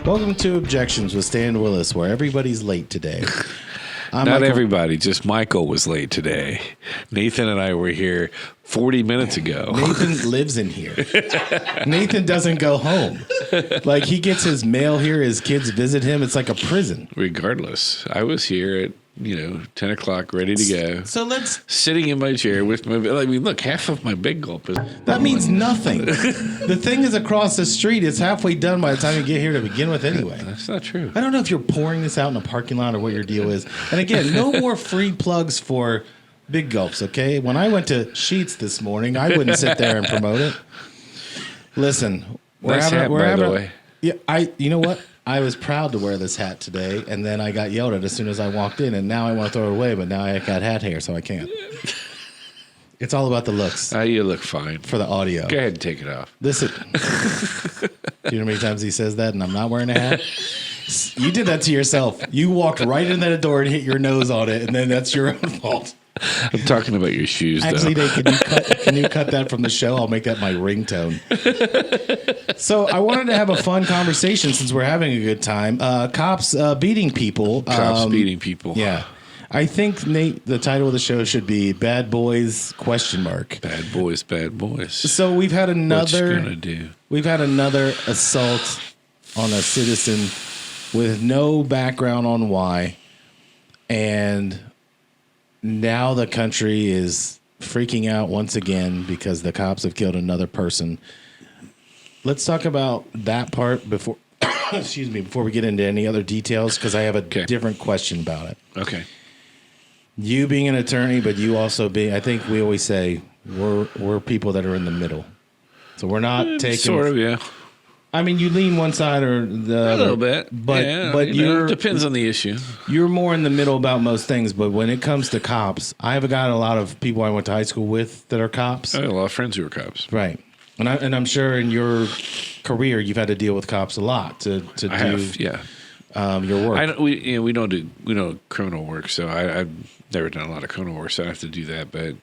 Welcome to Objections with Stan Willis, where everybody's late today. Not everybody, just Michael was late today. Nathan and I were here 40 minutes ago. Nathan lives in here. Nathan doesn't go home. Like, he gets his mail here, his kids visit him. It's like a prison. Regardless, I was here at 10 o'clock, ready to go. So let's... Sitting in my chair with my... I mean, look, half of my big gulp is... That means nothing. The thing is across the street. It's halfway done by the time you get here to begin with anyway. That's not true. I don't know if you're pouring this out in a parking lot or what your deal is. And again, no more free plugs for big gulps, okay? When I went to Sheetz this morning, I wouldn't sit there and promote it. Listen, by the way. Yeah, you know what? I was proud to wear this hat today, and then I got yelled at as soon as I walked in, and now I want to throw it away, but now I got hat hair, so I can't. It's all about the looks. You look fine. For the audio. Go ahead and take it off. Listen. Do you know how many times he says that and I'm not wearing a hat? You did that to yourself. You walked right in that door and hit your nose on it, and then that's your own fault. I'm talking about your shoes, Actually, though. Can you cut that from the show? I'll make that my ringtone. So I wanted to have a fun conversation since we're having a good time. Cops beating people. Cops beating people. Yeah. I think, Nate, the title of the show should be Bad Boys ? Bad Boys, Bad Boys. So we've had another... What you gonna do? We've had another assault on a citizen with no background on why. And... now the country is freaking out once again because the cops have killed another person. Let's talk about that part before before we get into any other details, because I have a different question about it. Okay. You being an attorney, but you also being, I think we always say we're people that are in the middle. So we're not taking... Sort of, yeah. I mean, you lean one side or the other. A little bit. But it depends on the issue. You're more in the middle about most things, but when it comes to cops, I've got a lot of people I went to high school with that are cops. I have a lot of friends who are cops. Right. And I'm sure in your career you've had to deal with cops a lot to your work. We don't do criminal work, so I've never done a lot of criminal work, so I have to do that. But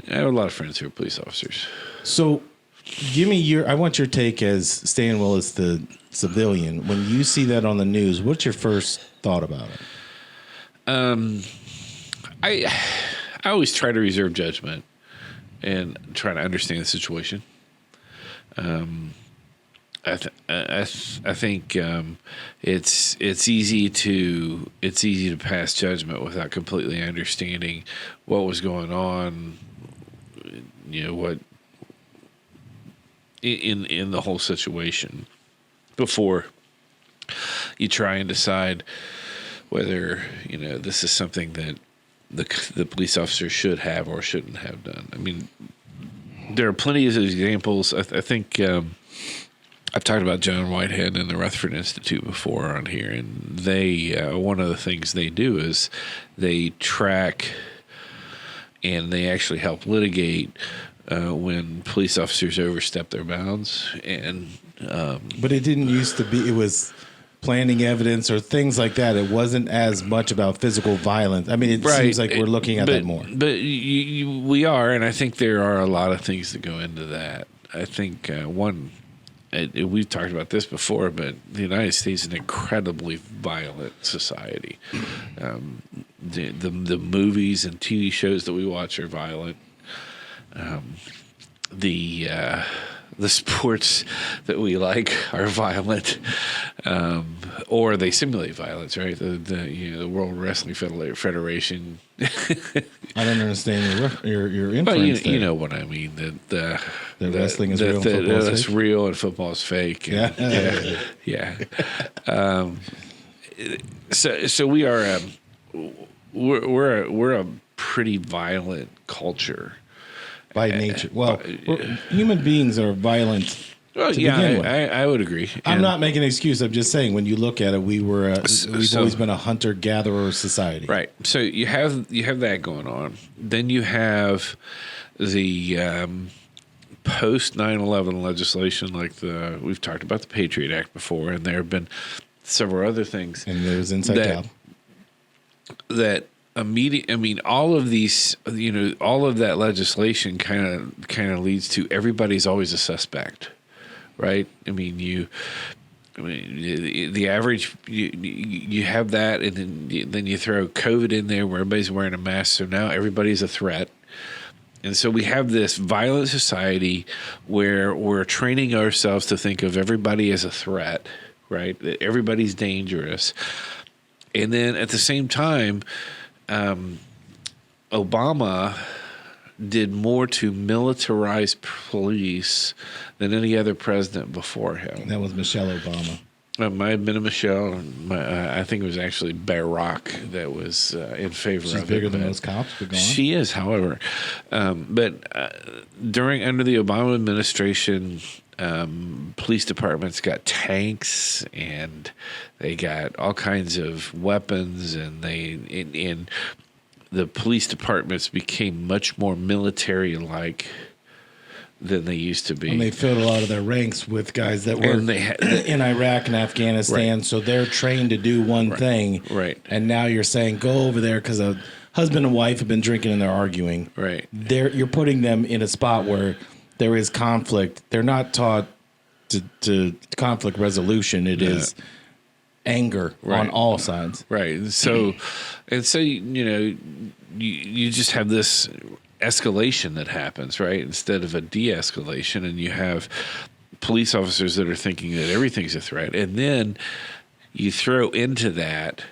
I have a lot of friends who are police officers. So give me I want your take as Stan Willis, the civilian. When you see that on the news, what's your first thought about it? I always try to reserve judgment and try to understand the situation. I think it's easy to pass judgment without completely understanding what was going on. What in the whole situation before you try and decide whether this is something that the police officer should have or shouldn't have done. I mean, there are plenty of examples. I think I've talked about John Whitehead and the Rutherford Institute before on here, and they one of the things they do is they track and they actually help litigate when police officers overstep their bounds. And but it didn't used to be. It was planting evidence or things like that. It wasn't as much about physical violence. I mean, it seems like we're looking at that more. But we are, and I think there are a lot of things that go into that. I think we've talked about this before, but the United States is an incredibly violent society. The movies and TV shows that we watch are violent. The sports that we like are violent, or they simulate violence, right? The World Wrestling Federation. I don't understand your inference. But there. You know what I mean. That wrestling is real, and football is it's fake? real, and football is fake. And, yeah. So we are. We're a pretty violent culture. By nature. Well, human beings are violent. Well, I would agree. I'm not making an excuse. I'm just saying when you look at it, we've always been a hunter-gatherer society. Right. So you have that going on. Then you have the post 9/11 legislation, like we've talked about the Patriot Act before, and there have been several other things. And there's Inside Out. That all of these, all of that legislation kind of leads to everybody's always a suspect, right? I mean, I mean, the average, you have that, and then you throw COVID in there where everybody's wearing a mask, so now everybody's a threat. And so we have this violent society where we're training ourselves to think of everybody as a threat, right? That everybody's dangerous. And then at the same time, Obama did more to militarize police than any other president before him. That was Michelle Obama. It might have been a Michelle. I think it was actually Barack that was in favor of it. She's bigger than most cops, but go on. She is, however. But under the Obama administration, police departments got tanks and they got all kinds of weapons, and the police departments became much more military-like than they used to be. And they filled a lot of their ranks with guys that were in Iraq and Afghanistan, right. So they're trained to do one thing. Right. And now you're saying, go over there because a husband and wife have been drinking and they're arguing. Right. You're putting them in a spot where there is conflict. They're not taught to conflict resolution. It is anger on all sides. Right. So, you just have this escalation that happens, right? Instead of a de-escalation, and you have police officers that are thinking that everything's a threat. And then you throw into that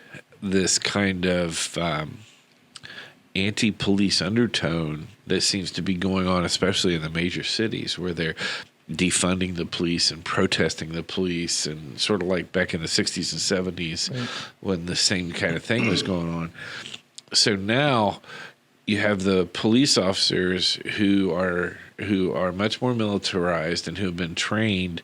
this kind of anti-police undertone that seems to be going on, especially in the major cities, where they're defunding the police and protesting the police, and sort of like back in the 60s and 70s when the same kind of thing was going on. So now you have the police officers who are much more militarized and who have been trained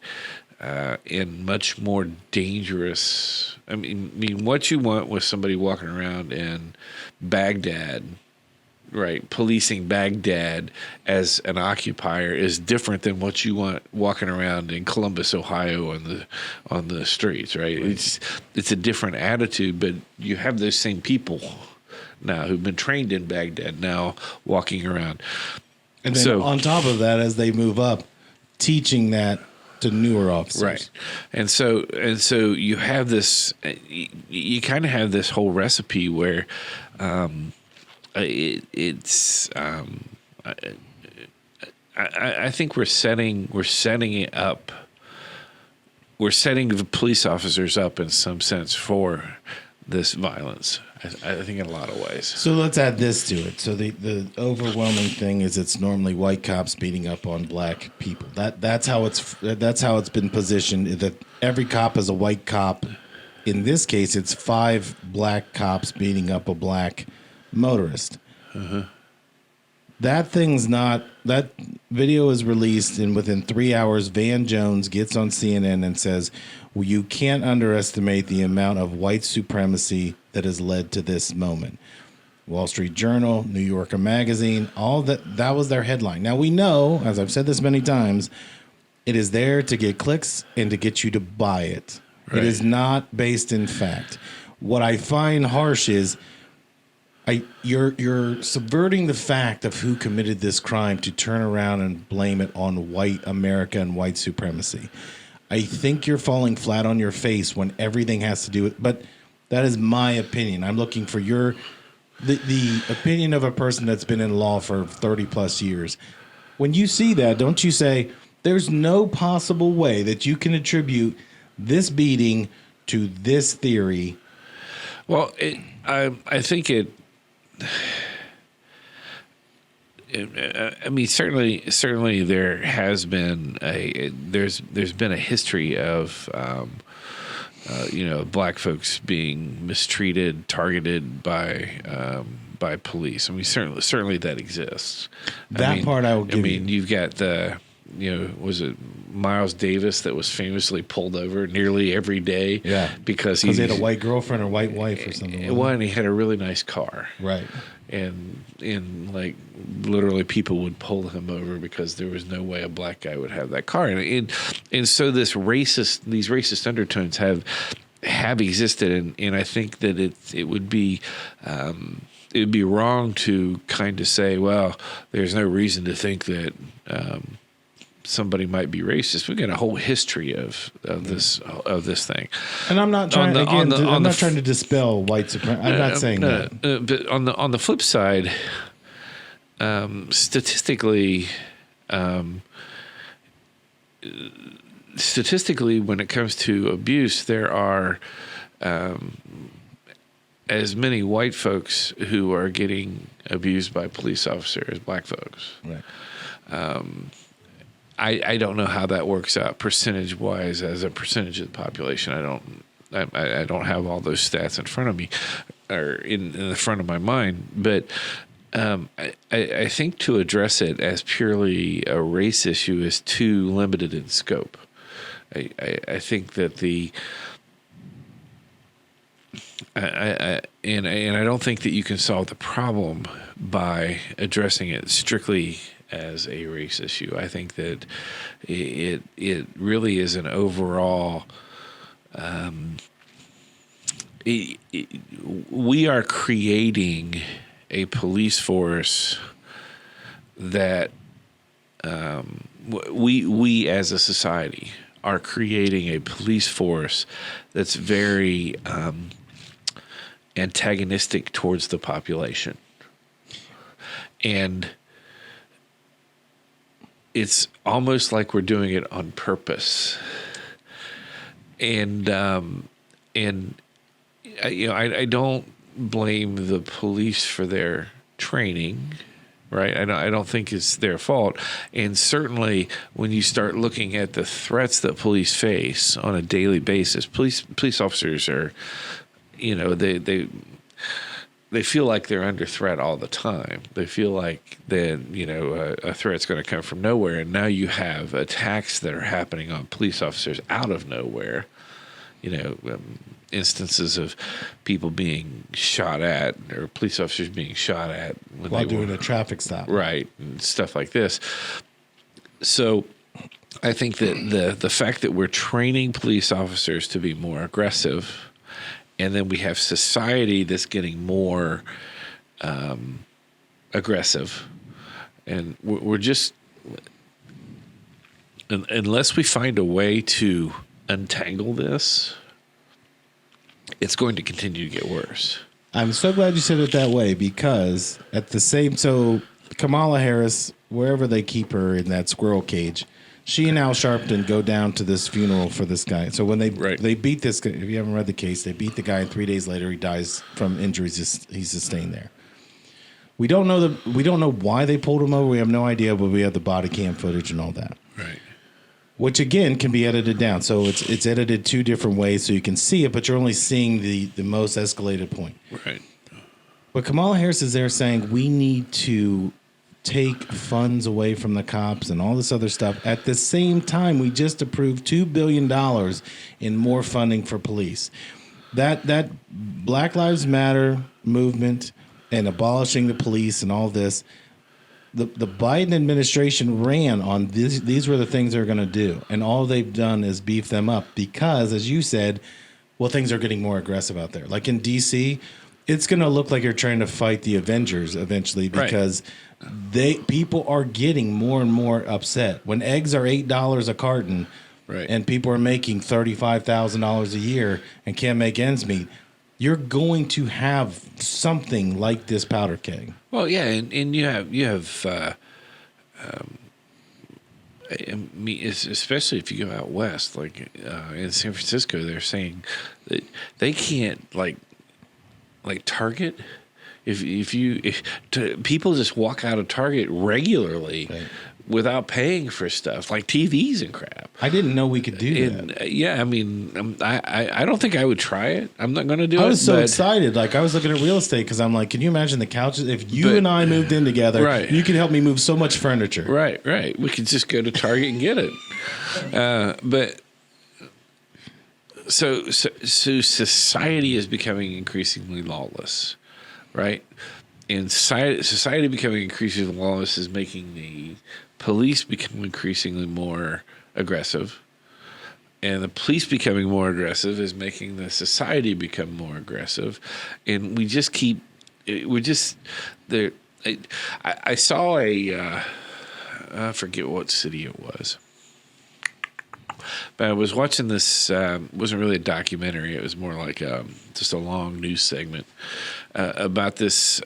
in much more dangerous. I mean, what you want with somebody walking around in Baghdad, right, policing Baghdad as an occupier, is different than what you want walking around in Columbus, Ohio, on the streets, right? It's a different attitude, but you have those same people now who've been trained in Baghdad now walking around. And then on top of that, as they move up, teaching that to newer officers. Right. And so you have this, you kind of have this whole recipe where I think we're setting it up. We're setting the police officers up in some sense for this violence. I think in a lot of ways. So let's add this to it. So the overwhelming thing is it's normally white cops beating up on black people. That's how it's been positioned. That every cop is a white cop. In this case, it's 5 black cops beating up a black motorist. Uh-huh. That video is released, and within 3 hours, Van Jones gets on CNN and says, well, you can't underestimate the amount of white supremacy that has led to this moment. Wall Street Journal, New Yorker Magazine, all that was their headline. Now we know, as I've said this many times, it is there to get clicks and to get you to buy it. Right. It is not based in fact. What I find harsh is you're subverting the fact of who committed this crime to turn around and blame it on white America and white supremacy. I think you're falling flat on your face when everything has to do with, but that is my opinion. I'm looking for the opinion of a person that's been in law for 30 plus years. When you see that, don't you say, there's no possible way that you can attribute this beating to this theory? Well, I think it. I mean, certainly there has been there's been a history of black folks being mistreated, targeted by police. I mean, certainly that exists. I will give you. I mean, you've got was it Miles Davis that was famously pulled over nearly every day? Yeah, because he had a white girlfriend or white wife or something. Well, and he had a really nice car. Right. And like literally people would pull him over because there was no way a black guy would have that car. And so these racist undertones have existed, and I think that it would be wrong to kind of say, well, there's no reason to think that somebody might be racist. We got a whole history of this thing. And I'm not trying I'm not trying to dispel white supremacy. I'm not saying that. But on the flip side, statistically, when it comes to abuse, there are as many white folks who are getting abused by police officers as black folks. Right. I don't know how that works out percentage wise as a percentage of the population. I don't have all those stats in front of me or in the front of my mind, but I think to address it as purely a race issue is too limited in scope. I think that and I don't think that you can solve the problem by addressing it strictly as a race issue. I think that it really is an overall. We are creating a police force that we as a society are creating a police force that's very antagonistic towards the population. And it's almost like we're doing it on purpose. And I don't blame the police for their training, right? I don't think it's their fault. And certainly when you start looking at the threats that police face on a daily basis, police officers are, they feel like they're under threat all the time. They feel like that, a threat's going to come from nowhere. And now you have attacks that are happening on police officers out of nowhere. Instances of people being shot at or police officers being shot at while doing a traffic stop. Right. And stuff like this. So I think that the fact that we're training police officers to be more aggressive, and then we have society that's getting more aggressive, and we're just, unless we find a way to untangle this, it's going to continue to get worse. I'm so glad you said it that way, because so Kamala Harris, wherever they keep her in that squirrel cage, she and Al Sharpton go down to this funeral for this guy. So when they beat this guy, if you haven't read the case, they beat the guy, and 3 days later he dies from injuries he sustained there. We don't know why they pulled him over. We have no idea, but we have the body cam footage and all that. Right. Which again can be edited down. So it's edited two different ways so you can see it, but you're only seeing the most escalated point. Right. But Kamala Harris is there saying we need to take funds away from the cops and all this other stuff. At the same time, we just approved $2 billion in more funding for police. That Black Lives Matter movement and abolishing the police and all this, the Biden administration ran on these were the things they're going to do. And all they've done is beef them up because, as you said, things are getting more aggressive out there. Like in D.C., it's going to look like you're trying to fight the Avengers eventually because people are getting more and more upset. When eggs are $8 a carton and people are making $35,000 a year and can't make ends meet, you're going to have something like this powder keg. Well, yeah, and you have especially if you go out west, like in San Francisco, they're saying that they can't like Target. If people just walk out of Target regularly without paying for stuff like TVs and crap. I didn't know we could do that. Yeah, I mean, I don't think I would try it. I'm not going to do it. I was so excited. Like, I was looking at real estate because I'm like, can you imagine the couches? If you and I moved in together, you could help me move so much furniture. Right. We could just go to Target and get it. But so society is becoming increasingly lawless, right? And society becoming increasingly lawless is making the police become increasingly more aggressive. And the police becoming more aggressive is making the society become more aggressive. And we just keep, we're just there. I saw I forget what city it was. But I was watching this. Wasn't really a documentary. It was more like just a long news segment about this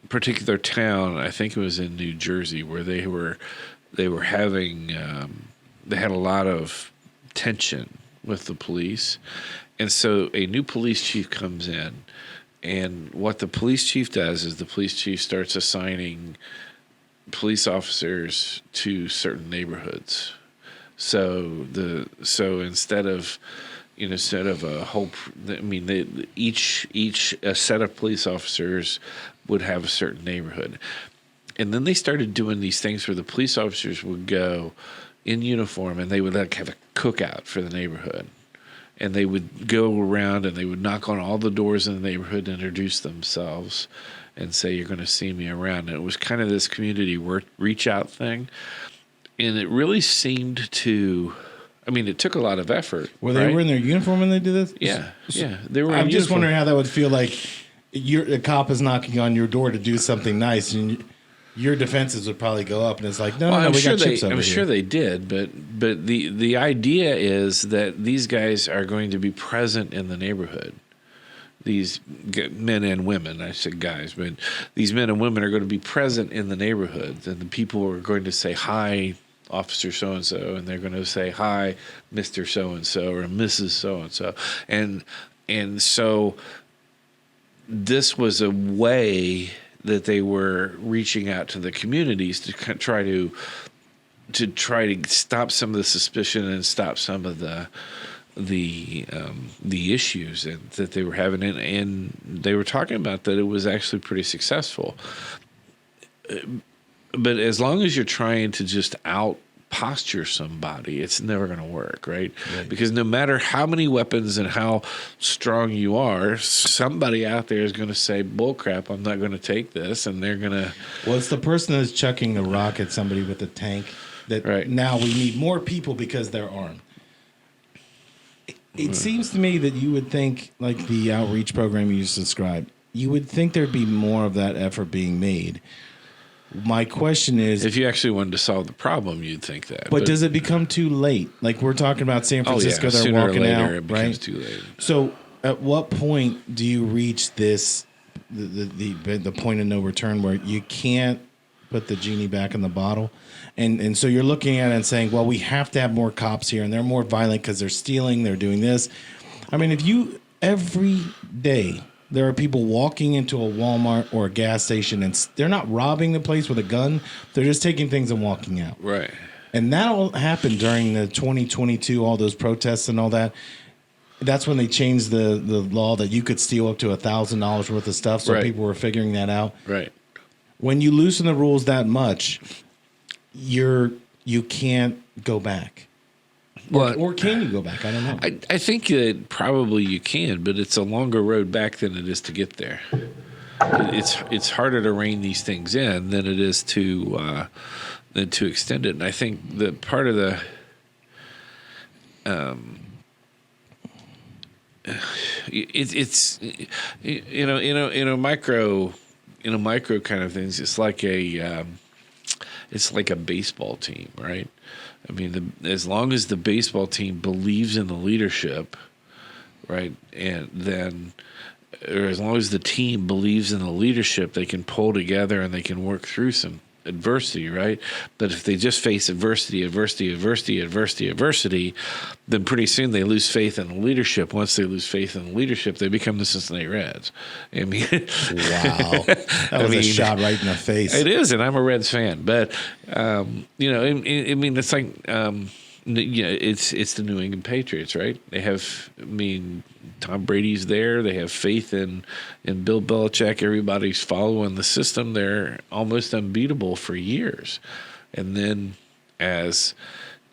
particular town. I think it was in New Jersey, where they were having. They had a lot of tension with the police, and so a new police chief comes in, and what the police chief does is the police chief starts assigning police officers to certain neighborhoods. So instead of a whole, I mean, each set of police officers would have a certain neighborhood, and then they started doing these things where the police officers would go in uniform and they would like have a cookout for the neighborhood, and they would go around and they would knock on all the doors in the neighborhood and introduce themselves and say, "You're going to see me around." And it was kind of this community reach out thing. And it really seemed to, I mean, it took a lot of effort. Well, they were in their uniform when they did this? Yeah. They were in I'm just uniform. wondering how that would feel like a cop is knocking on your door to do something nice, and your defenses would probably go up, and it's like, no, we got chips over here. I'm sure they did, but the idea is that these guys are going to be present in the neighborhood. These men and women, I said guys, but these men and women are going to be present in the neighborhoods, and the people are going to say, "Hi, Officer so-and-so," and they're going to say, "Hi, Mr. so-and-so," or Mrs. so-and-so. And so this was a way that they were reaching out to the communities to try to stop some of the suspicion and stop some of the issues that they were having, and they were talking about that it was actually pretty successful. But as long as you're trying to just out posture somebody, it's never going to work, right? Because no matter how many weapons and how strong you are, somebody out there is going to say, "Bull crap, I'm not going to take this," and they're going to. Well, it's the person that's chucking a rock at somebody with a tank that now we need more people because they're armed. It seems to me that you would think, like the outreach program you just described, you would think there'd be more of that effort being made. My question is, if you actually wanted to solve the problem, you'd think that. But does it become too late? Like we're talking about San Francisco, they're sooner walking or later, out, it becomes right? too late. So, at what point do you reach this the point of no return where you can't put the genie back in the bottle? And so you're looking at it and saying, well, we have to have more cops here, and they're more violent because they're stealing, they're doing this. I mean, if you every day there are people walking into a Walmart or a gas station and they're not robbing the place with a gun, they're just taking things and walking out. Right. And that all happened during the 2022, all those protests and all that. That's when they changed the law that you could steal up to $1,000 worth of stuff. So people were figuring that out. Right. When you loosen the rules that much, you can't go back. Or can you go back? I don't know. I think that probably you can, but it's a longer road back than it is to get there. It's harder to rein these things in than it is to extend it. And I think that part of the it's in a micro kind of things. It's like a baseball team, right? I mean, as long as the baseball team believes in the leadership, right, and then, or as long as the team believes in the leadership, they can pull together and they can work through some adversity, right? But if they just face adversity, then pretty soon they lose faith in the leadership. Once they lose faith in the leadership, they become the Cincinnati Reds. I mean, wow, that was a shot right in the face. It is, and I'm a Reds fan, but I mean, it's like it's the New England Patriots, right? They have, Tom Brady's there. They have faith in Bill Belichick. Everybody's following the system. They're almost unbeatable for years. And then as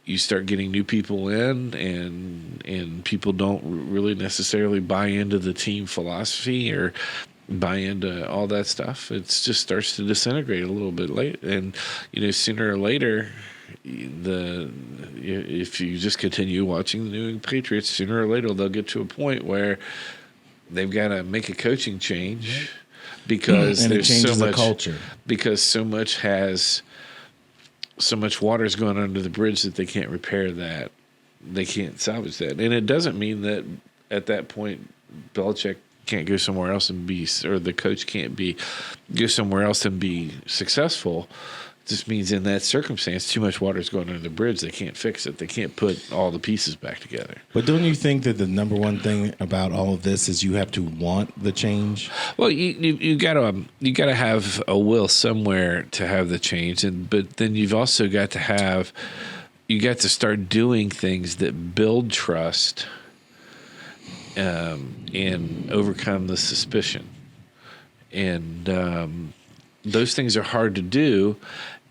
you start getting new people in and people don't really necessarily buy into the team philosophy or buy into all that stuff, it just starts to disintegrate a little bit late. And, sooner or later, if you just continue watching the New England Patriots, sooner or later they'll get to a point where they've got to make a coaching change. because and it there's changes so the much culture. because so much water's going under the bridge that they can't repair that. They can't salvage that. And it doesn't mean that at that point Belichick can't go somewhere else and or the coach can't go somewhere else and be successful. It just means in that circumstance, too much water is going under the bridge. They can't fix it. They can't put all the pieces back together. But don't you think that the number one thing about all of this is you have to want the change? Well, you gotta have a will somewhere to have the change, but then you've also got to start doing things that build trust, and overcome the suspicion, and those things are hard to do.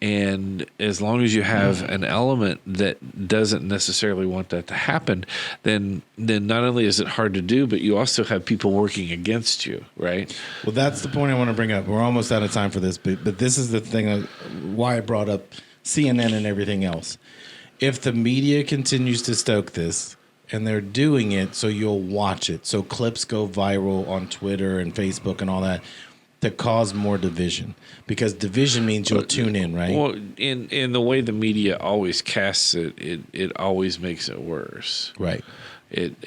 And as long as you have an element that doesn't necessarily want that to happen, then not only is it hard to do, but you also have people working against you, right? Well, that's the point I want to bring up. We're almost out of time for this, but this is the thing why I brought up CNN and everything else. If the media continues to stoke this, and they're doing it so you'll watch it, so clips go viral on Twitter and Facebook and all that, to cause more division, because division means you'll tune in, right? Well, in the way the media always casts it always makes it worse. Right. The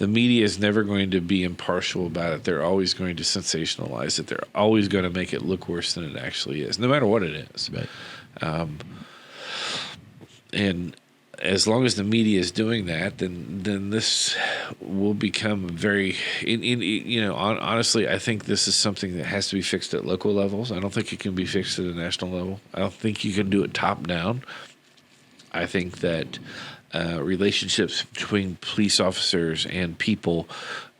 media is never going to be impartial about it. They're always going to sensationalize it. They're always going to make it look worse than it actually is, no matter what it is. Right. And as long as the media is doing that, then this will become very, honestly, I think this is something that has to be fixed at local levels. I don't think it can be fixed at a national level. I don't think you can do it top down. I think that relationships between police officers and people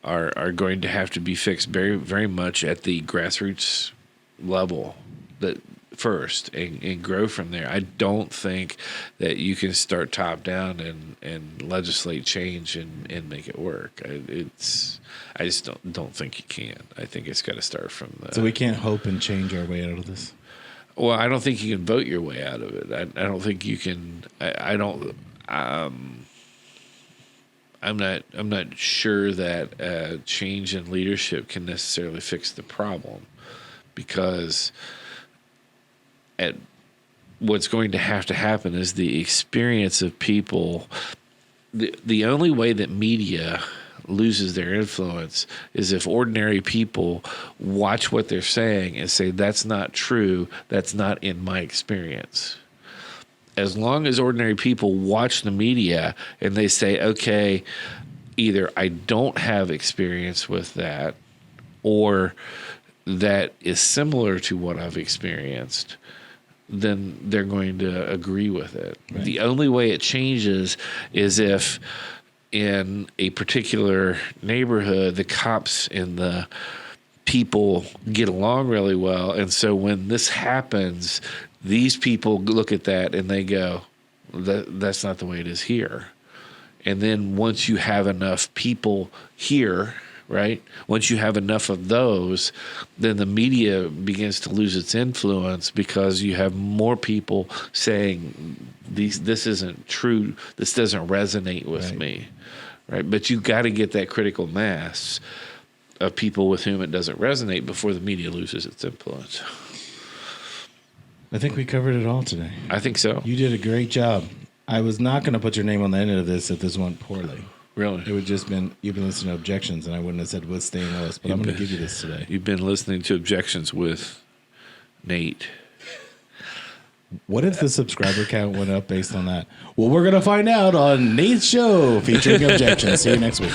are going to have to be fixed very, very much at the grassroots level first and grow from there. I don't think that you can start top down and legislate change and make it work. I just don't think you can. I think it's got to start from So we can't hope and change our way out of this? Well, I don't think you can vote your way out of it. I don't think you can. I'm not sure that change in leadership can necessarily fix the problem, because what's going to happen is the experience of people. The only way that media loses their influence is if ordinary people watch what they're saying and say, that's not true, that's not in my experience. As long as ordinary people watch the media and they say, okay, either I don't have experience with that, or that is similar to what I've experienced, then they're going to agree with it. Right. The only way it changes is if in a particular neighborhood, the cops and the people get along really well. And so when this happens, these people look at that and they go, that's not the way it is here. And then once you have enough people here, right? Once you have enough of those, then the media begins to lose its influence, because you have more people saying, this isn't true, this doesn't resonate with me, right? But you got to get that critical mass of people with whom it doesn't resonate before the media loses its influence. I think we covered it all today. I think so. You did a great job. I was not going to put your name on the end of this if this went poorly. Really? It would just been, you've been listening to Objections, and I wouldn't have said what's staying Willis, but I'm going to give you this today. You've been listening to Objections with Nate. What if the subscriber count went up based on that? Well, we're going to find out on Nate's show featuring Objections. See you next week.